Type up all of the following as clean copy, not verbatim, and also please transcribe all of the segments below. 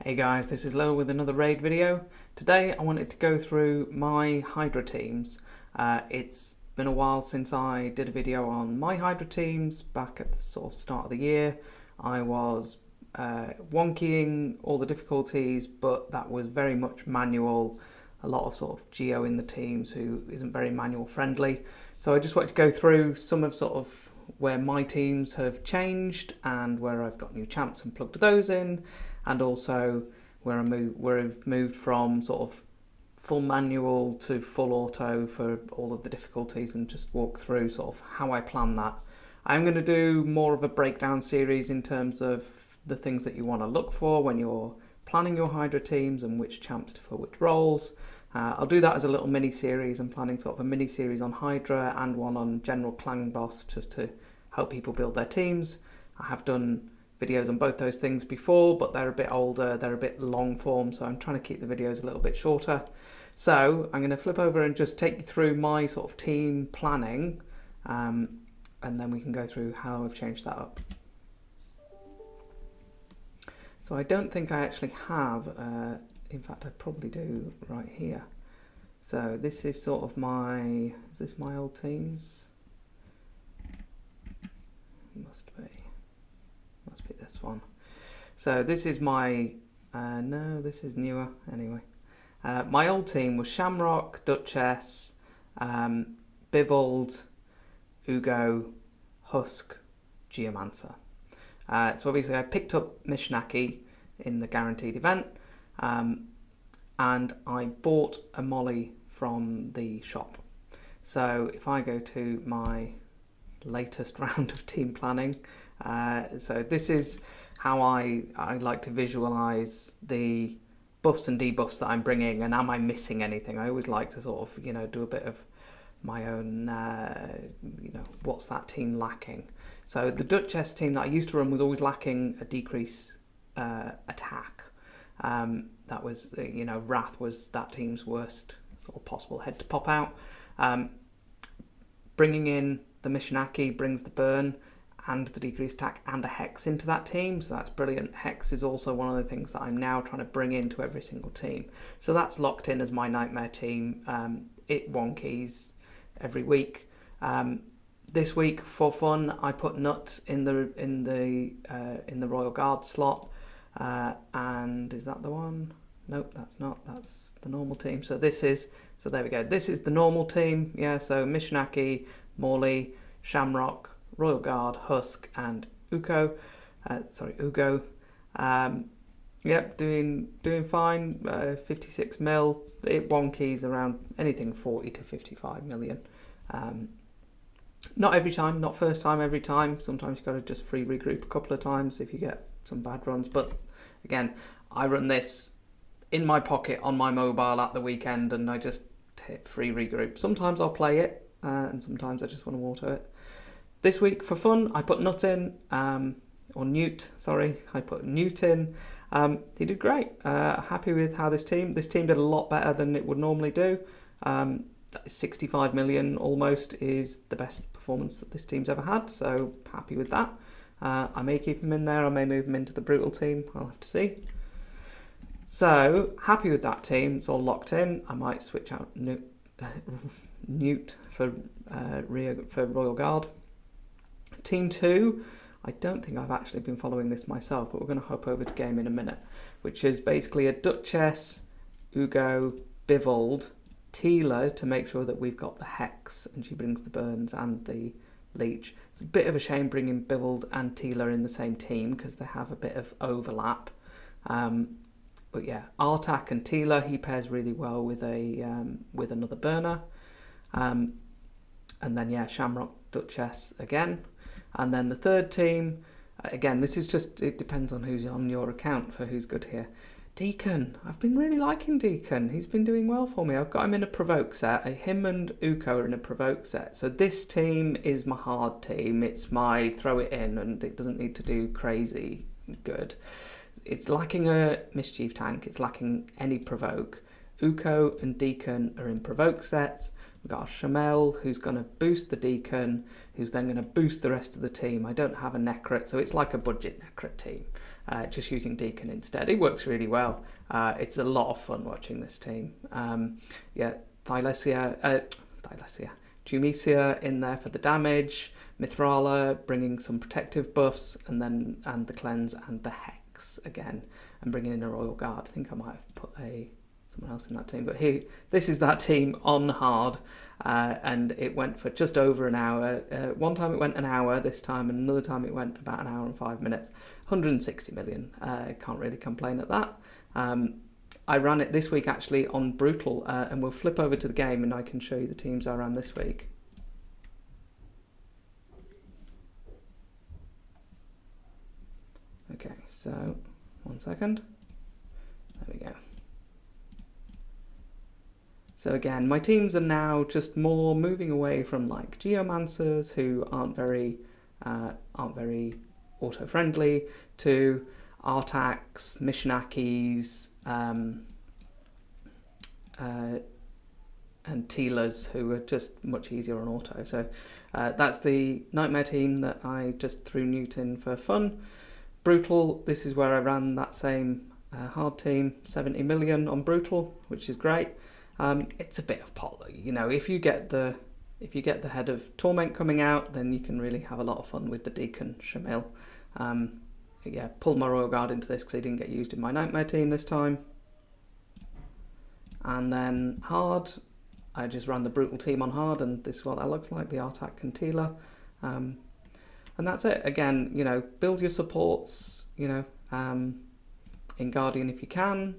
Hey guys, this is Lil with another raid video. Today I wanted to go through my Hydra Teams. It's been a while since I did a video on my Hydra Teams back at the sort of start of the year. I was wonkying all the difficulties, but that was very much manual. A lot of sort of geo in the teams who isn't very manual friendly. So I just wanted to go through some of sort of where my teams have changed and where I've got new champs and plugged those in, and also where I've moved from sort of full manual to full auto for all of the difficulties, and just walk through sort of how I plan that. I'm going to do more of a breakdown series in terms of the things that you want to look for when you're planning your Hydra teams and which champs for which roles. I'll do that as a little mini series. I'm planning sort of a mini series on Hydra and one on general clan boss, just to help people build their teams. I have done videos on both those things before, but they're a bit older, they're a bit long form, so I'm trying to keep the videos a little bit shorter. So I'm going to flip over and just take you through my sort of team planning, and then we can go through how I've changed that up. So I don't think I actually have, in fact I probably do right here. So this is sort of my, is this my old teams? Must be this one. So this is my, no, this is newer anyway. My old team was Shamrock, Duchess, Bivald, Ugo, Husk, Geomancer. So obviously I picked up Michinaki in the guaranteed event, and I bought a Maulie from the shop. So if I go to my latest round of team planning, so this is how I like to visualize the buffs and debuffs that I'm bringing, and am I missing anything. I always like to sort of, do a bit of my own, what's that team lacking. So the Duchess team that I used to run was always lacking a decrease attack. That was, Wrath was that team's worst sort of possible head to pop out. Bringing in the Michinaki brings the burn and the decreased attack and a Hex into that team, so that's brilliant. Hex is also one of the things that I'm now trying to bring into every single team. So that's locked in as my nightmare team. It wonkies every week. This week, for fun, I put Gnut in the Royal Guard slot, and is that the one? Nope, that's not. That's the normal team. So there we go. This is the normal team. Yeah. So Michinaki, Maulie, Shamrock, Royal Guard, Husk, and Ugo. Yep, doing fine. 56 mil. It wonkies around anything 40 to 55 million. Not every time, not first time every time. Sometimes you've got to just free regroup a couple of times if you get some bad runs. But again, I run this in my pocket on my mobile at the weekend, and I just hit free regroup. Sometimes I'll play it, and sometimes I just want to auto it. This week, for fun, I put Gnut in, or Gnut, sorry, I put Gnut in. He did great. Happy with how this team did a lot better than it would normally do. 65 million almost is the best performance that this team's ever had, so happy with that. I may keep him in there, I may move him into the brutal team, I'll have to see. So happy with that team, it's all locked in. I might switch out Gnut for Royal Guard. Team 2, I don't think I've actually been following this myself, but we're going to hop over to game in a minute, which is basically a Duchess, Ugo, Bivald, Teela to make sure that we've got the Hex, and she brings the burns and the leech. It's a bit of a shame bringing Bivald and Teela in the same team because they have a bit of overlap. But yeah, Artak and Teela, he pairs really well with another burner. And then yeah, Shamrock, Duchess again. And then the third team, again, this is just, it depends on who's on your account for who's good here. Deacon, I've been really liking Deacon. He's been doing well for me. I've got him in a provoke set. Him and Uko are in a provoke set. So this team is my hard team. It's my throw it in and it doesn't need to do crazy good. It's lacking a mischief tank. It's lacking any provoke. Uko and Deacon are in provoke sets. We've got our Shamel, who's going to boost the Deacon, who's then going to boost the rest of the team. I don't have a Necrit, so it's like a budget Necrit team, just using Deacon instead. It works really well. It's a lot of fun watching this team. Yeah, Jumecia in there for the damage, Mithrala bringing some protective buffs, and the cleanse and the hex again, and bringing in a Royal Guard. I think I might have put someone else in that team, but here, this is that team on hard, and it went for just over an hour. One time it went an hour this time, and another time it went about an hour and 5 minutes. 160 million, can't really complain at that. I ran it this week actually on Brutal, and we'll flip over to the game and I can show you the teams I ran this week. Okay, so 1 second. There we go. So again, my teams are now just more moving away from like Geomancers who aren't very auto-friendly to Artaks, Michinakis, and Tealers who are just much easier on auto. So that's the Nightmare team that I just threw Gnut in for fun. Brutal, this is where I ran that same hard team, 70 million on Brutal, which is great. It's a bit of pot, you know. If you get the head of Torment coming out, then you can really have a lot of fun with the Deacon Shamil. Yeah, pulled my Royal Guard into this because he didn't get used in my Nightmare team this time. And then hard, I just ran the Brutal team on hard, and this is what that looks like, the Artak and Teela. And that's it. Again, you know, build your supports, you know, in Guardian if you can.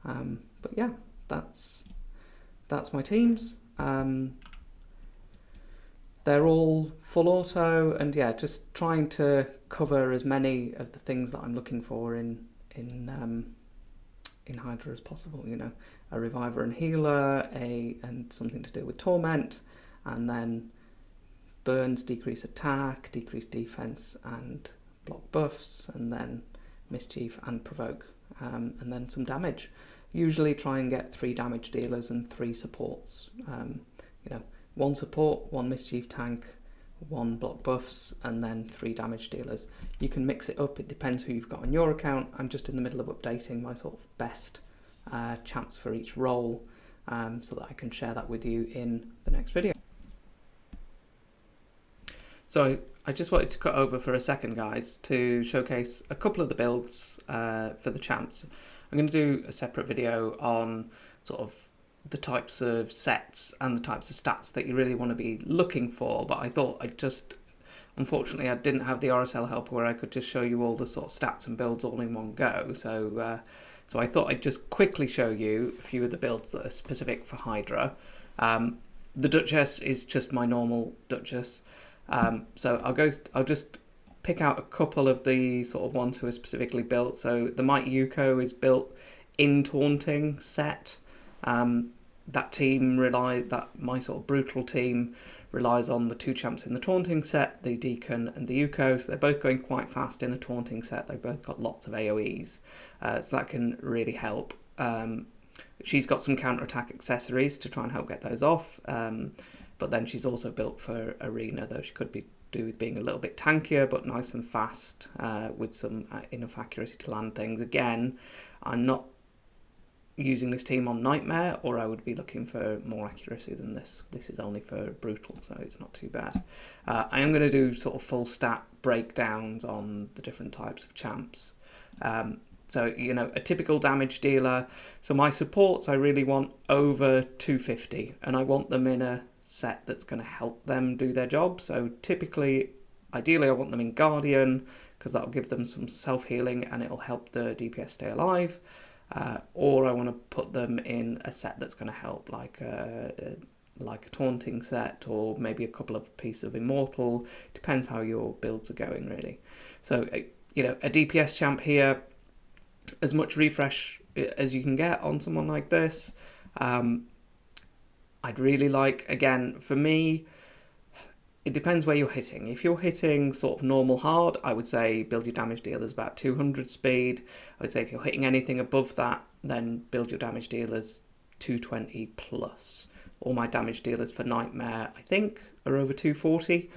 But yeah, that's my teams. They're all full auto, and yeah, just trying to cover as many of the things that I'm looking for in Hydra as possible. You know, a reviver and healer, and something to do with torment, and then burns, decrease attack, decrease defense, and block buffs, and then mischief and provoke, and then some damage. Usually try and get 3 damage dealers and 3 supports. You know, 1 support, 1 mischief tank, 1 block buffs, and then 3 damage dealers. You can mix it up, it depends who you've got on your account. I'm just in the middle of updating my sort of best champs for each role, so that I can share that with you in the next video. So I just wanted to cut over for a second, guys, to showcase a couple of the builds for the champs. I'm going to do a separate video on sort of the types of sets and the types of stats that you really want to be looking for, but I thought unfortunately I didn't have the RSL helper where I could just show you all the sort of stats and builds all in one go, so I thought I'd just quickly show you a few of the builds that are specific for Hydra. The Duchess is just my normal Duchess, so I'll just pick out a couple of the sort of ones who are specifically built. So the Might Yuko is built in Taunting set. That my sort of Brutal team relies on the 2 champs in the Taunting set, the Deacon and the Yuko. So they're both going quite fast in a Taunting set. They've both got lots of AoEs, so that can really help. She's got some counter-attack accessories to try and help get those off, but then she's also built for Arena, though she could do with being a little bit tankier, but nice and fast, with some enough accuracy to land things. Again, I'm not using this team on Nightmare, or I would be looking for more accuracy than this. This is only for Brutal, so it's not too bad. I am going to do sort of full stat breakdowns on the different types of champs. So, you know, a typical damage dealer. So my supports, I really want over 250, and I want them in a set that's going to help them do their job. So ideally I want them in Guardian, because that'll give them some self-healing and it'll help the DPS stay alive. Or I want to put them in a set that's going to help, like a Taunting set, or maybe a couple of pieces of Immortal. Depends how your builds are going, really. So, you know, a DPS champ here, as much refresh as you can get on someone like this. I'd really like, again, for me, it depends where you're hitting. If you're hitting sort of normal hard, I would say build your damage dealers about 200 speed. I would say if you're hitting anything above that, then build your damage dealers 220 plus. All my damage dealers for Nightmare, I think, are over 240.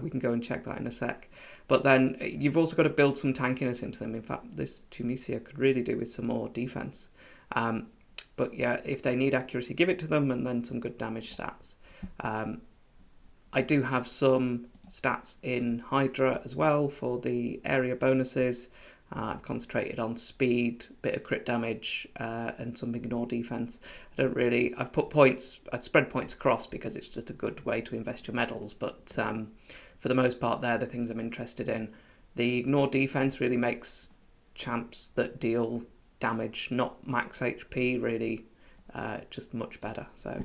We can go and check that in a sec. But then you've also got to build some tankiness into them. In fact, this Tunisia could really do with some more defense. But yeah, if they need accuracy, give it to them, and then some good damage stats. I do have some stats in Hydra as well for the area bonuses. I've concentrated on speed, bit of crit damage, and some ignore defense. I've put points, I spread points across because it's just a good way to invest your medals, but for the most part they're the things I'm interested in. The ignore defense really makes champs that deal damage, not max HP, really just much better. So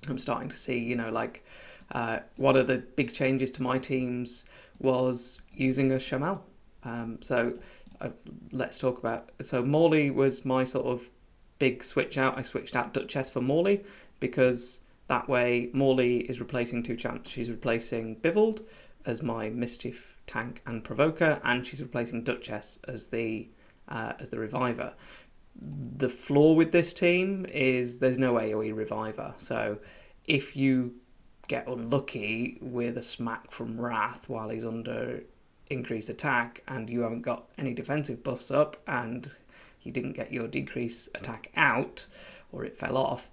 I'm starting to see, one of the big changes to my teams was using a Shamel. Let's talk about... So Maulie was my sort of big switch out. I switched out Duchess for Maulie because that way Maulie is replacing two champs. She's replacing Bivald as my Mischief tank and Provoker, and she's replacing Duchess as the Reviver. The flaw with this team is there's no AoE Reviver. So if you get unlucky with a smack from Wrath while he's under increased attack and you haven't got any defensive buffs up and you didn't get your decrease attack out or it fell off,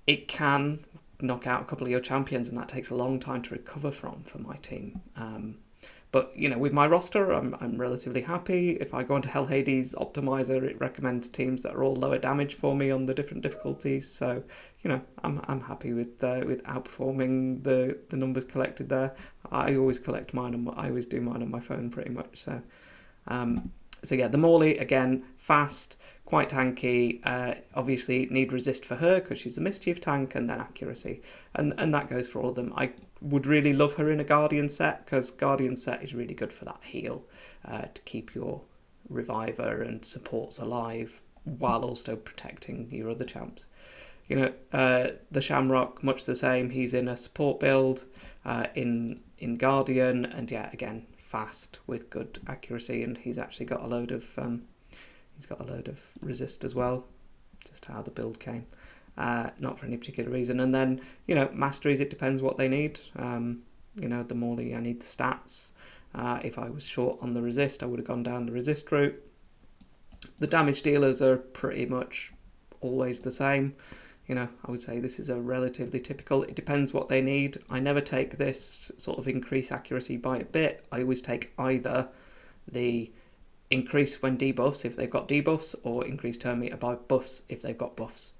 it can knock out a couple of your champions, and that takes a long time to recover from for my team. But with my roster, I'm relatively happy. If I go into Hell Hades Optimizer, it recommends teams that are all lower damage for me on the different difficulties. So I'm happy with outperforming the numbers collected there. I always collect mine, I always do mine on my phone pretty much. So yeah, the Maulie again, fast, quite tanky. Obviously need resist for her because she's a Mischief tank, and then accuracy, and that goes for all of them. I would really love her in a Guardian set because Guardian set is really good for that heal, to keep your Reviver and supports alive while also protecting your other champs. The Shamrock, much the same. He's in a support build in Guardian, and yeah, again, fast with good accuracy, and he's actually got a load of resist as well. Just how the build came, not for any particular reason. And then masteries, it depends what they need. The Maulie, I need the stats. If I was short on the resist, I would have gone down the resist route. The damage dealers are pretty much always the same. I would say this is a relatively typical. It depends what they need. I never take this sort of increase accuracy by a bit. I always take either the increase when debuffs if they've got debuffs, or increase turn meter by buffs if they've got buffs.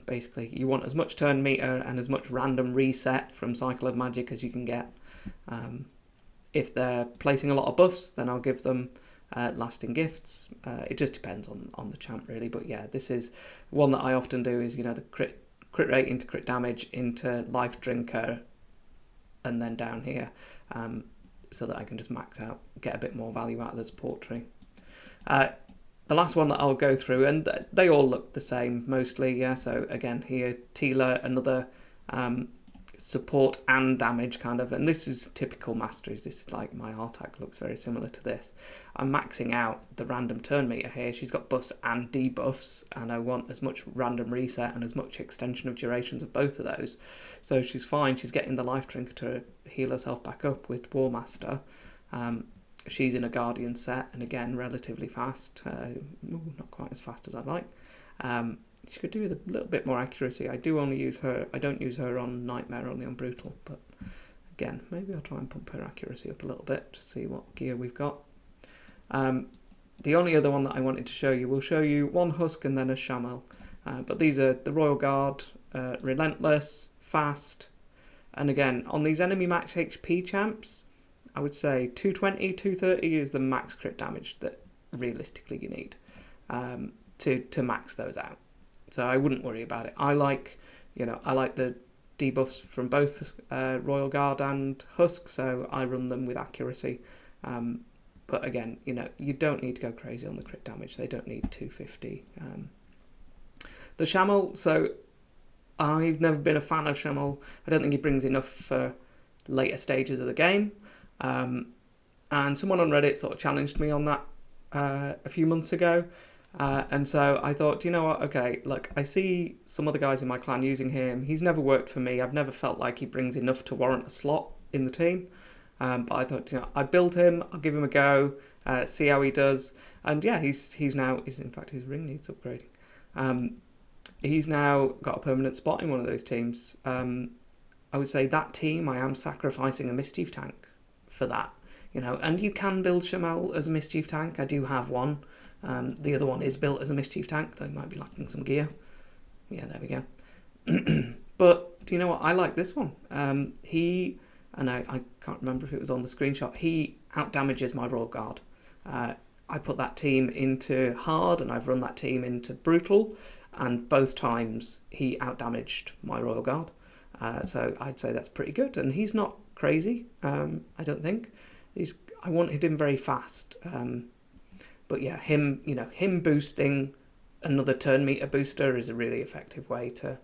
Basically, you want as much turn meter and as much random reset from Cycle of Magic as you can get. If they're placing a lot of buffs, then I'll give them lasting gifts. It just depends on the champ really, but yeah, this is one that I often do is the crit rate into crit damage into life drinker and then down here, so that I can just max out, get a bit more value out of the support tree. The last one that I'll go through, and they all look the same mostly, yeah. So again here, Tila, another support and damage kind of, and this is typical masteries. This is like my Artak looks very similar to this. I'm maxing out the random turn meter here. She's got buffs and debuffs, and I want as much random reset and as much extension of durations of both of those. So she's fine. She's getting the life drinker to heal herself back up with War Master. She's in a Guardian set, and again relatively fast. Not quite as fast as I'd like. She could do with a little bit more accuracy. I don't use her on Nightmare, only on Brutal, but again, maybe I'll try and pump her accuracy up a little bit to see what gear we've got. The only other one that I wanted to show you, we'll show you one Husk and then a Shamel, but these are the Royal Guard, Relentless, fast, and again, on these enemy max HP champs, I would say 220, 230 is the max crit damage that realistically you need to max those out. So I wouldn't worry about it. I like the debuffs from both Royal Guard and Husk, so I run them with accuracy. But again, you don't need to go crazy on the crit damage. They don't need 250. The Shamel, so I've never been a fan of Shamel. I don't think he brings enough for later stages of the game. And someone on Reddit sort of challenged me on that a few months ago. And so I thought, you know what, okay, look, I see some other guys in my clan using him. He's never worked for me. I've never felt like he brings enough to warrant a slot in the team. But I thought, you know, I build him, I'll give him a go, see how he does. And yeah, he's in fact, his ring needs upgrading. He's now got a permanent spot in one of those teams. I would say that team, I am sacrificing a Mischief tank for that. You know, and you can build Shamel as a Mischief tank. I do have one. The other one is built as a Mischief tank, though he might be lacking some gear. Yeah, there we go. But do you know what? I like this one. And I can't remember if it was on the screenshot, he outdamages my Royal Guard. I put that team into hard and I've run that team into brutal, and both times he outdamaged my Royal Guard. So I'd say that's pretty good. And he's not crazy, I don't think. I wanted him very fast. But yeah, him boosting another turn meter booster is a really effective way to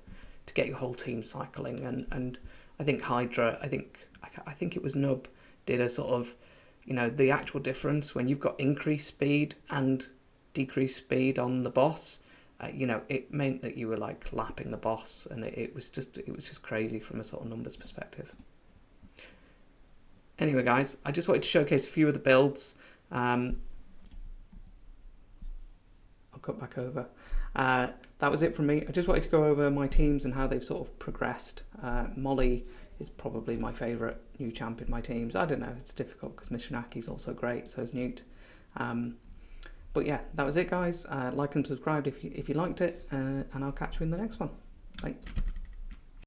get your whole team cycling. And I think Hydra, I think it was Nub, did a sort of, you know, the actual difference when you've got increased speed and decreased speed on the boss. You know, it meant that you were like lapping the boss, and it was just crazy from a sort of numbers perspective. Anyway, guys, I just wanted to showcase a few of the builds. I'll cut back over. That was it from me. I just wanted to go over my teams and how they've sort of progressed. Maulie is probably my favourite new champ in my teams. I don't know, it's difficult because Michinaki's also great, so is Gnut. But yeah, that was it, guys. Like and subscribe if you liked it, and I'll catch you in the next one. Bye.